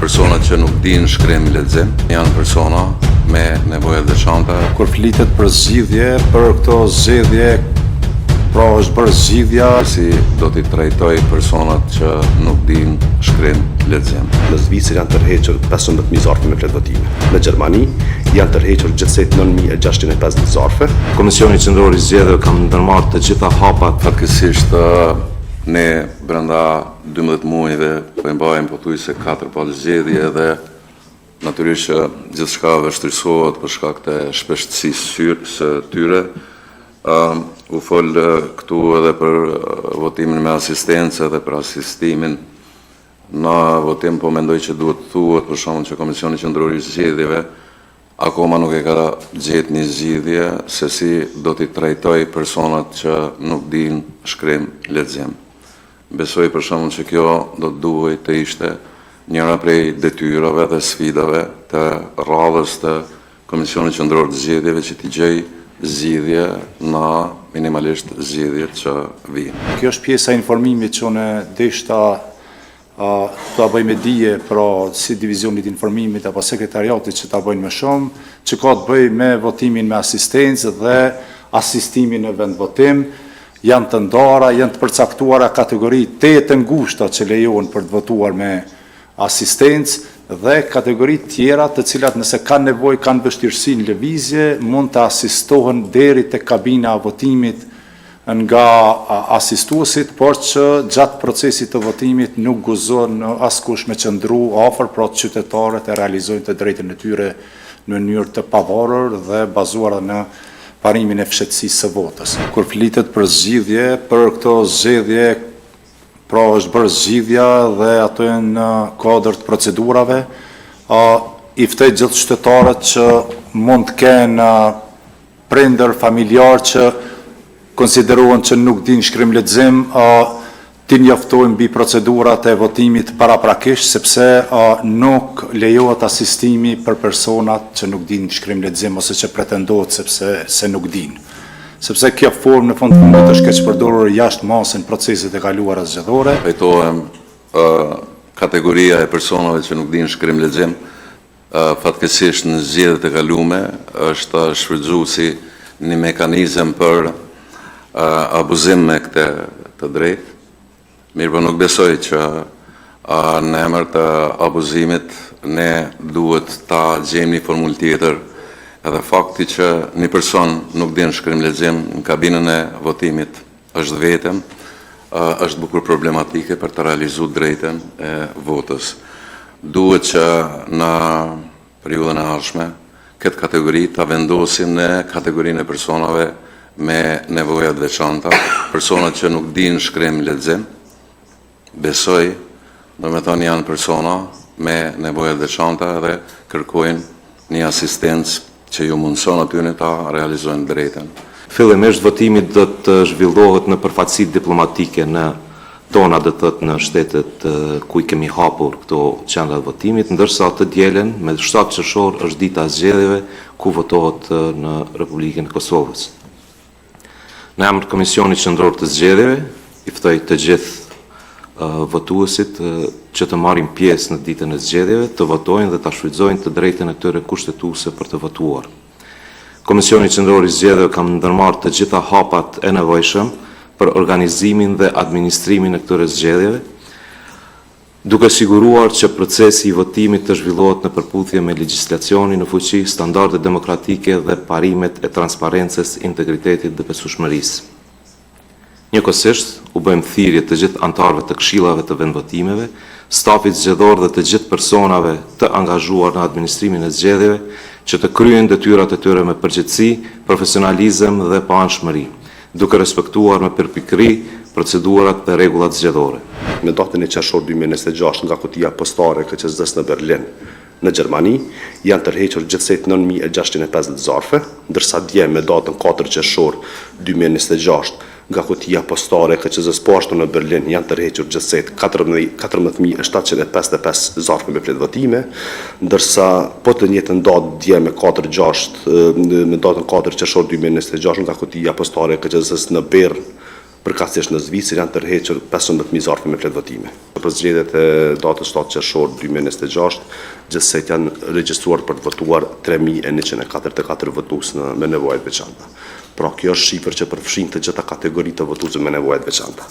Personat që nuk dinë shkrim lexim janë persona me nevoja të veçanta. Kur flitet për zgjidhje, për këto zgjedhje, pra është bërë zgjidhja si do t'i trajtoj personat që nuk dinë shkrim lexim. Në Zvicër janë tërhequr 15.000 zarfe me votime. Në Gjermani janë tërhequr gjithsej 9.650 zarfe. Komisioni Qendror i Zgjedhjeve ka ndërmarrë të gjitha hapat. Fatkeqësisht ne brenda 12 muajve po i mbajmë pothuajse 4 palë zgjedhje dhe natyrisht që gjithçka vështirësohet për shkak të shpejtësisë së tyre. U fol këtu edhe për votimin me asistencë dhe për asistimin. Në votim po mendoj që duhet thuhet për shkakun që Komisioni Qendror i Zgjedhjeve akoma nuk e ka gjetë një zgjidhje se si do t'i trajtoj personat që nuk dinë shkrim lexim. Besoj për shkakun që kjo do të duhej të ishte njëra prej detyrave dhe sfidave të radhës të Komisionit Qendror të Zgjedhjeve që t'i gjej zgjidhje në minimalisht zgjidhjet që vijnë. Kjo është pjesa e informimit që unë deshta ta bëj me dije pra si divizionit informimit apo sekretariatit që ta bëjnë më shumë, që ka të bëj me votimin me asistencë dhe asistimin në vendvotim. Janë të ndara, janë të përcaktuara kategori 8 të ngushta që lejohen për të votuar me asistencë dhe kategori tjera të cilat nëse kanë nevojë, kanë vështirësi në lëvizje, mund të asistohen deri te kabina e votimit nga asistuesit, por që gjatë procesit të votimit nuk guzon askush me qëndru afër, pra qytetarët e realizojnë të drejtën e tyre në mënyrë të pavarur dhe bazuar në parimin e fshehtësisë së votës. Kur flitet për zgjidhje, për këto zgjedhje, pra është bërë zgjidhja dhe ato janë në kuadër të procedurave, i ftoj gjithë qytetarët që mund të kenë prindër familjar që konsiderohen që nuk din shkrim lexim, ti njoftojnë mbi procedurat e votimit paraprakisht, sepse nuk lejohet asistimi për personat që nuk din shkrim lexim ose që pretendohet se nuk din. Sepse kjo formë në fund fundit është keq përdorur jashtë masën procesit e kaluara zgjedhore. Pejtohem kategoria e personave që nuk din shkrim lexim, fatkeqësisht në zgjedhjet e kaluara është shfrytzuar si një mekanizëm për abuzim me këtë të drejtë. Mirë, po nuk besoj që në emër të abuzimit ne duhet ta gjejmë një formulë tjetër. Edhe fakti që një person nuk din shkrim lexim në kabinën e votimit është vetëm, është bukur problematike për të realizuar drejtën e votës. Duhet që në periudhën e ardhshme këtë kategori ta vendosim në kategorinë e personave me nevoja të veçanta, personat që nuk din shkrim lexim. Besoj, domethënë janë persona me nevoja të veçanta dhe kërkojnë një asistencë që ju mundson atyre ta realizojnë drejtën. Fillimisht votimi do të zhvillohet në përfaqësitë diplomatike në tona do të thotë në shtetet ku i kemi hapur këto qendra të votimit, ndërsa të dielën me 7 qershor është dita e zgjedhjeve ku votohet në Republikën e Kosovës. Në emër të Komisionit Qendror të Zgjedhjeve, i ftoj të gjithë votuesit që të marrin pjesë në ditën e zgjedhjeve, të votojnë dhe të shfrytëzojnë të drejtën e tyre kushtetuese për të votuar. Komisioni Qendror i Zgjedhjeve ka ndërmarrë të gjitha hapat e nevojshëm për organizimin dhe administrimin e këtyre zgjedhjeve, duke siguruar që procesi i votimit të zhvillohet në përputhje me legjislacionin në fuqi, standarde demokratike dhe parimet e transparencës, integritetit dhe besueshmërisë. Njëkohësisht, u bëjmë thirrje të gjithë anëtarëve të këshillave të vendvotimeve, stafit zgjedhor dhe të gjithë personave të angazhuar në administrimin e zgjedhjeve që të kryejnë detyrat e tyre me përgjegjësi, profesionalizëm dhe paanshmëri, duke respektuar me përpikëri procedurat dhe rregullat zgjedhore. Në datën e qershor 2026 nga kutia postare KQZ-s në Berlin, në Gjermani, janë tërhequr gjithsej 9.650 zarfe, ndërsa dje me datën 4 qershor 2026 nga kutia postare KQZ-s poashtu në Berlin janë tërhequr gjithsej 14.755 zarfe me votime, ndërsa po të njëjtën datë dje me 4-6 me datën 4 qershor 2026 nga kutia postare KQZ-s në Bern Përkatësisht në Zvicër janë tërhequr 15.000 zarfe me pletvotime. Për zgjedhjet e datës 7 qershor 2026, gjithsej janë regjistruar për të votuar 3.144 votues me nevoja të veçanta. Pra kjo është shifër që përfshin të gjitha kategoritë të votuesve me nevoja të veçanta.